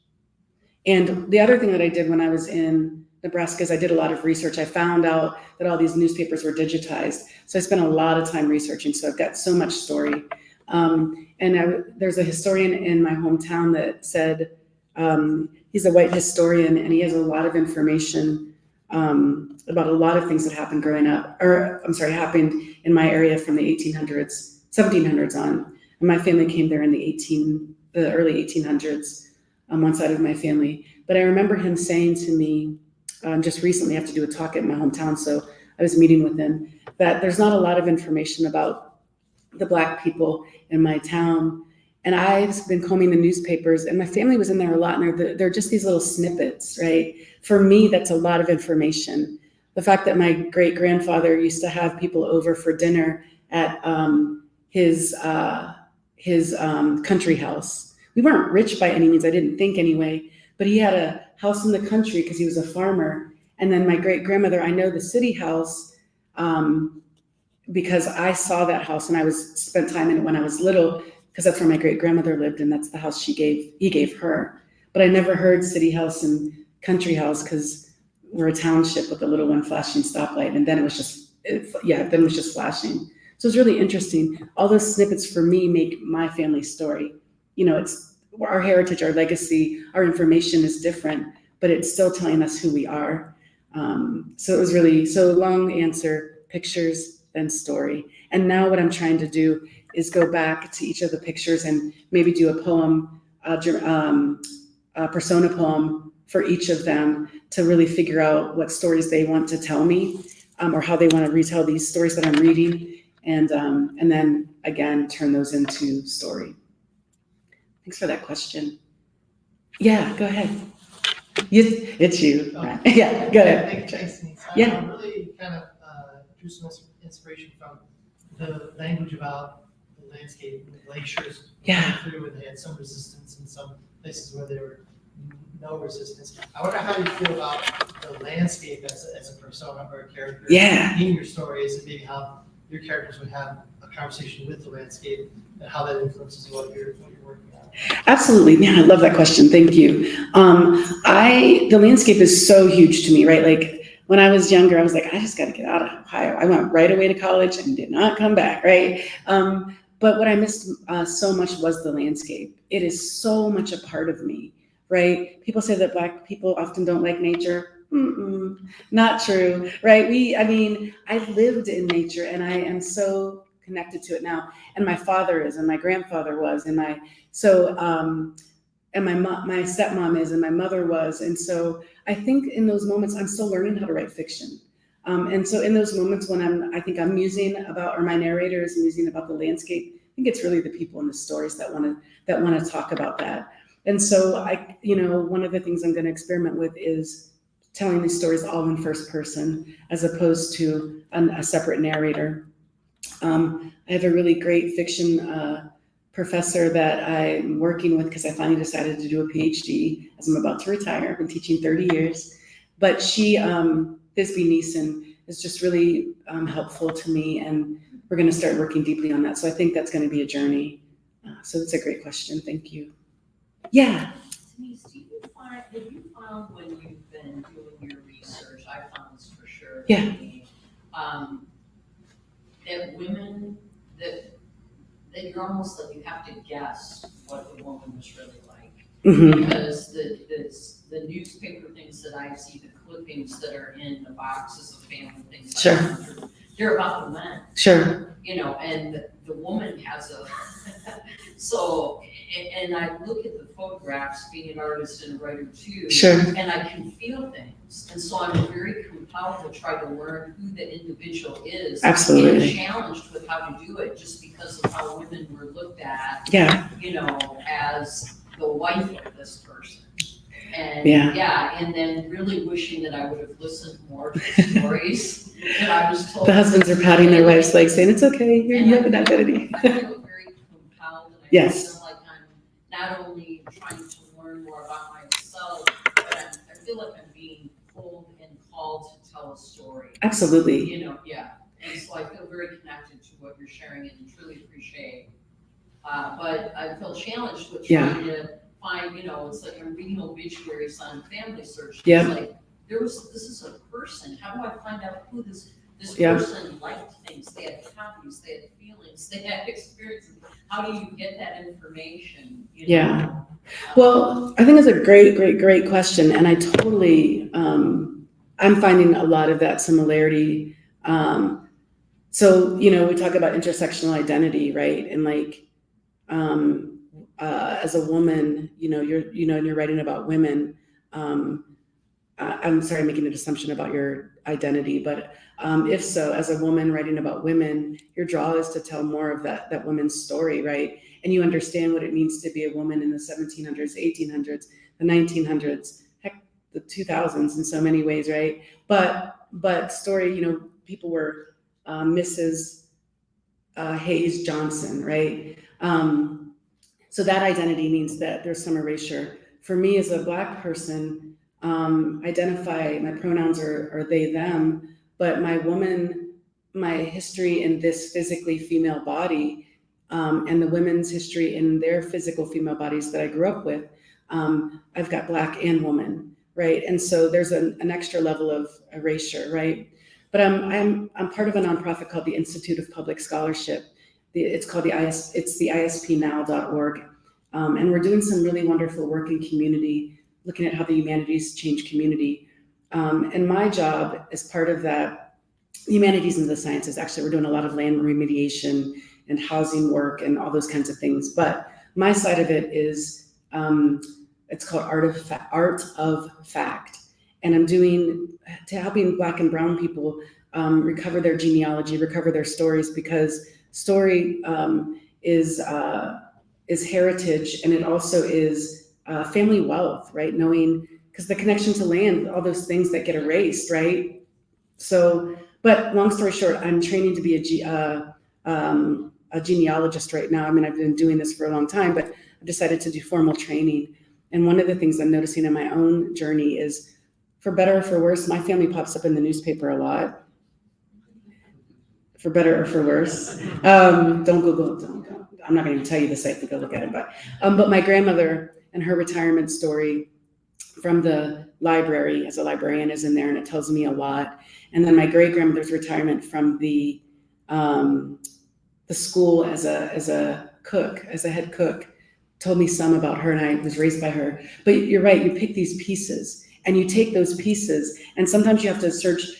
And the other thing that I did when I was in Nebraska is I did a lot of research. I found out that all these newspapers were digitized. So I spent a lot of time researching. So I've got so much story. There's a historian in my hometown that said, he's a white historian, and he has a lot of information about a lot of things that happened growing up, happened in my area from the 1800s, 1700s on. And my family came there in the early 1800s. on one side of my family. But I remember him saying to me just recently, I have to do a talk at my hometown, so I was meeting with him, that there's not a lot of information about the Black people in my town. And I've been combing the newspapers, and my family was in there a lot, and they're just these little snippets, right? For me, that's a lot of information. The fact that my great-grandfather used to have people over for dinner at his country house. We weren't rich by any means, I didn't think anyway, but he had a house in the country because he was a farmer. And then my great-grandmother, I know the city house because I saw that house, and I spent time in it when I was little, because that's where my great-grandmother lived, and that's the house he gave her. But I never heard city house and country house because we're a township with a little one flashing stoplight, and then it was just flashing. So it's really interesting. All those snippets for me make my family story. You know, it's our heritage, our legacy, our information is different, but it's still telling us who we are. So it was really, so long answer, pictures, then story. And now what I'm trying to do is go back to each of the pictures and maybe do a poem, a persona poem for each of them to really figure out what stories they want to tell me, or how they want to retell these stories that I'm reading, and then again turn those into story. Thanks for that question. Yeah, go ahead. It's you. Oh. Yeah, go ahead. Thanks, Denise. Yeah. I really kind of drew some inspiration from the language about the landscape, the glaciers. Yeah. Through, and they had some resistance in some places where there were no resistance. I wonder how you feel about the landscape as a persona or a character in your stories, and maybe how your characters would have a conversation with the landscape and how that influences what you're working on. Absolutely. Man, I love that question. Thank you. The landscape is so huge to me, right? Like when I was younger, I was like, I just got to get out of Ohio. I went right away to college and did not come back, right? But what I missed so much was the landscape. It is so much a part of me, right? People say that Black people often don't like nature. Not true, right? I lived in nature, and I am so connected to it now. And my father is, and my grandfather was, and my stepmom is, and my mother was. And so I think in those moments, I'm still learning how to write fiction. And so in those moments when I'm musing about, or my narrator is musing about the landscape, I think it's really the people in the stories that want to talk about that. And so one of the things I'm going to experiment with is telling these stories all in first person, as opposed to a separate narrator. I have a really great fiction professor that I'm working with because I finally decided to do a PhD as I'm about to retire. I've been teaching 30 years. But she, Bisbee Neeson, is just really helpful to me, and we're going to start working deeply on that. So I think that's going to be a journey. So that's a great question. Thank you. Yeah. Denise, have you found when you've been doing your research, I found this for sure. Yeah. That women, that you're almost like you have to guess what the woman was really like. Mm-hmm. Because the newspaper things that I see, the clippings that are in the boxes of family things, Sure. they're about the men. Sure. And the woman has so, and I look at the photographs, being an artist and a writer too, Sure. and I can feel things. And so I'm very compelled to try to learn who the individual is. Absolutely. And challenged with how to do it just because of how women were looked at, Yeah. as the wife of this person. And and then really wishing that I would have listened more to the stories that I was told. The husbands are patting their wife's legs saying, it's okay, you have an identity. I feel very compelled, and I Yes. feel like I'm not only trying to learn more about myself, but I feel like I'm being pulled and called to tell a story. Absolutely. And so I feel very connected to what you're sharing and truly appreciate. But I feel challenged with trying to find, it's like I'm reading obituaries on Family Search. Yeah. It's like, this is a person. How do I find out who this person liked things? They had hobbies, they had feelings, they had experiences. How do you get that information? Yeah. Well, I think it's a great question. And I totally, I'm finding a lot of that similarity. So, we talk about intersectional identity, right? And as a woman, you're writing about women. I'm sorry, I'm making an assumption about your identity, but if so, as a woman writing about women, your draw is to tell more of that woman's story, right? And you understand what it means to be a woman in the 1700s, 1800s, the 1900s, heck, the 2000s in so many ways, right? But story, people were Mrs. Hayes Johnson, right? So that identity means that there's some erasure. For me as a Black person, identify, my pronouns are they, them, but my history in this physically female body, and the women's history in their physical female bodies that I grew up with, I've got Black and woman, right? And so there's an extra level of erasure, right? But I'm part of a nonprofit called the Institute of Public Scholarship. It's called it's the ispnow.org. And we're doing some really wonderful work in community, looking at how the humanities change community. And my job as part of that, humanities and the sciences, actually, we're doing a lot of land remediation and housing work and all those kinds of things. But my side of it is, it's called Art of Fact. And I'm helping Black and brown people recover their genealogy, recover their stories, because story is heritage, and it also is family wealth, right? Knowing, because the connection to land, all those things that get erased, right? So, but long story short, I'm training to be a genealogist right now. I mean, I've been doing this for a long time, but I've decided to do formal training. And one of the things I'm noticing in my own journey is, for better or for worse, my family pops up in the newspaper a lot. For better or for worse. Don't Google it. I'm not going to tell you the site to go look at it, but my grandmother and her retirement story from the library, as a librarian, is in there, and it tells me a lot. And then my great grandmother's retirement from the school as a cook, as a head cook, told me some about her, and I was raised by her. But you're right, you pick these pieces, and you take those pieces, and sometimes you have to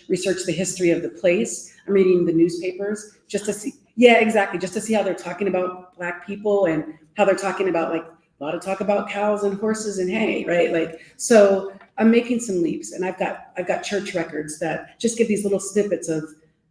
research the history of the place. I'm reading the newspapers just to see, just to see how they're talking about Black people, and how they're talking about, like, a lot of talk about cows and horses and hay, right? Like, so I'm making some leaps, and I've got church records that just give these little snippets of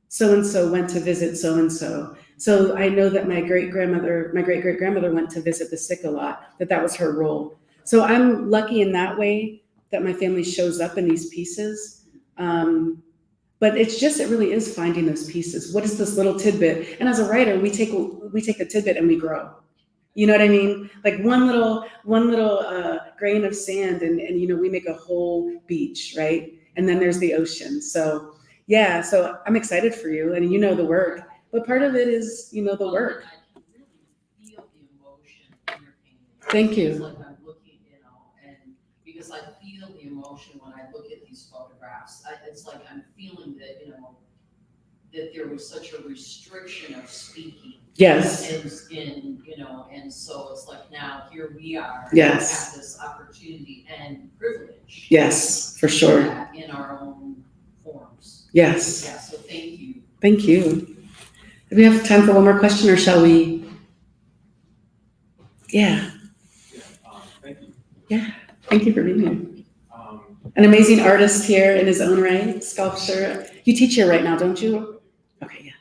so-and-so went to visit so-and-so. So I know that my great-great-grandmother went to visit the sick a lot, that was her role. So I'm lucky in that way that my family shows up in these pieces. But it really is finding those pieces. What is this little tidbit? And as a writer, we take the tidbit and we grow. You know what I mean? Like one little grain of sand, and we make a whole beach, right? And then there's the ocean. So yeah, so I'm excited for you, and the work. But part of it is, the work. I can really feel the emotion in your painting. Thank you. It's like I'm looking, and because I feel the emotion when I look at these photographs. It's like I'm feeling that, that there was such a restriction of speaking. Yes. And so it's like, now here we are. Yes. Have this opportunity and privilege. Yes, for sure. In our own forms. Yes. Yeah, so thank you. Thank you. Do we have time for one more question, or shall we? Yeah. Thank you. Yeah. Thank you for being here. An amazing artist here in his own right, sculpture. You teach here right now, don't you? Okay, yeah.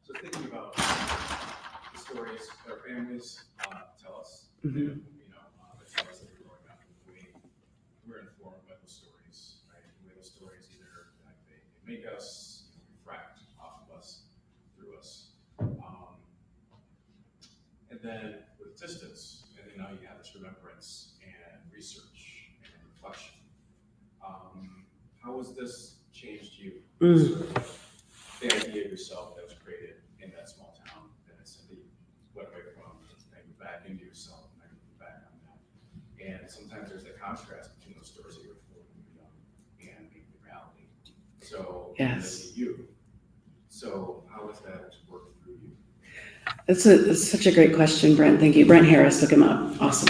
So thinking about the stories that our families tell us, that tell us that we're growing up, we're informed by those stories, right? The way those stories either they make us, refract off of us, through us, and then with distance, and then now you have this remembrance and research and reflection. How has this changed you? Sort of the idea of yourself that was created in that small town, that it's that you went away from, and you back into yourself, and then you back on that. And sometimes there's that contrast between those stories that you were told when you were young and the reality. So Yes. you. So how has that worked through you? It's such a great question, Brent. Thank you. Brent Harris, look him up. Awesome.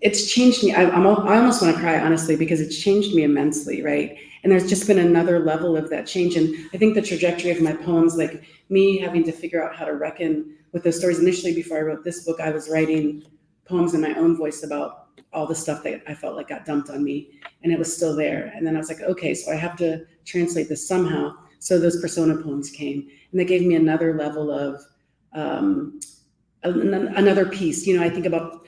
It's changed me. I almost want to cry, honestly, because it's changed me immensely, right? And there's just been another level of that change. And I think the trajectory of my poems, like me having to figure out how to reckon with those stories. Initially, before I wrote this book, I was writing poems in my own voice about all the stuff that I felt like got dumped on me, and it was still there. And then I was like, okay, so I have to translate this somehow. So those persona poems came, and they gave me another level of another piece. You know, I think about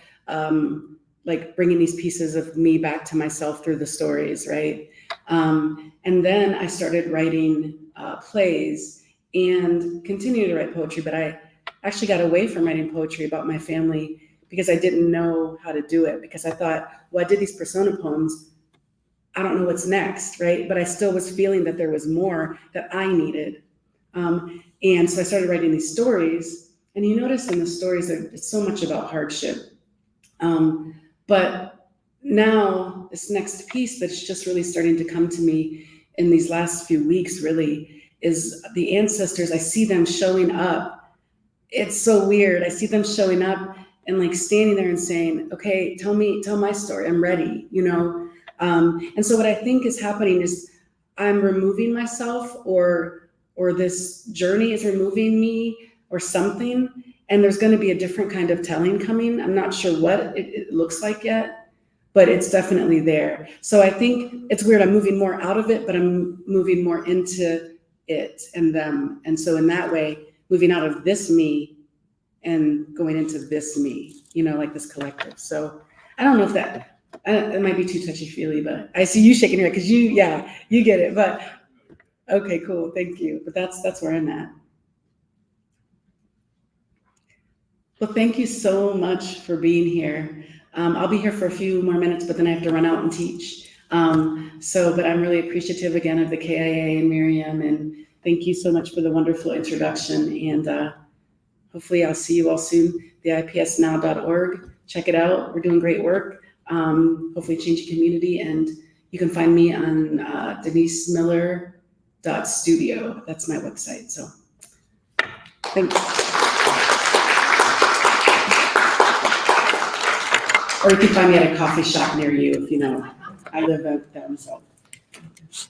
like bringing these pieces of me back to myself through the stories, right? And then I started writing plays and continued to write poetry, but I actually got away from writing poetry about my family because I didn't know how to do it, because I thought, well, I did these persona poems, I don't know what's next, right? But I still was feeling that there was more that I needed. And so I started writing these stories, and you notice in the stories that it's so much about hardship. But now this next piece that's just really starting to come to me in these last few weeks really is the ancestors. I see them showing up. It's so weird. I see them showing up and like standing there and saying, okay, tell my story. I'm ready, you know? And so what I think is happening is I'm removing myself, or this journey is removing me or something. And there's going to be a different kind of telling coming. I'm not sure what it looks like yet, but it's definitely there. So I think it's weird. I'm moving more out of it, but I'm moving more into it and them. And so in that way, moving out of this me and going into this me, you know, like this collective. So I don't know if that, it might be too touchy-feely, but I see you shaking your head because you get it. But okay, cool. Thank you. But that's where I'm at. Well, thank you so much for being here. I'll be here for a few more minutes, but then I have to run out and teach. But I'm really appreciative again of the KIA and Miriam, and thank you so much for the wonderful introduction. And hopefully I'll see you all soon. The ipsnow.org. Check it out. We're doing great work. Hopefully changing community. And you can find me on denisemiller.studio. That's my website. So thanks. Or you can find me at a coffee shop near you if you know. I live at them, so.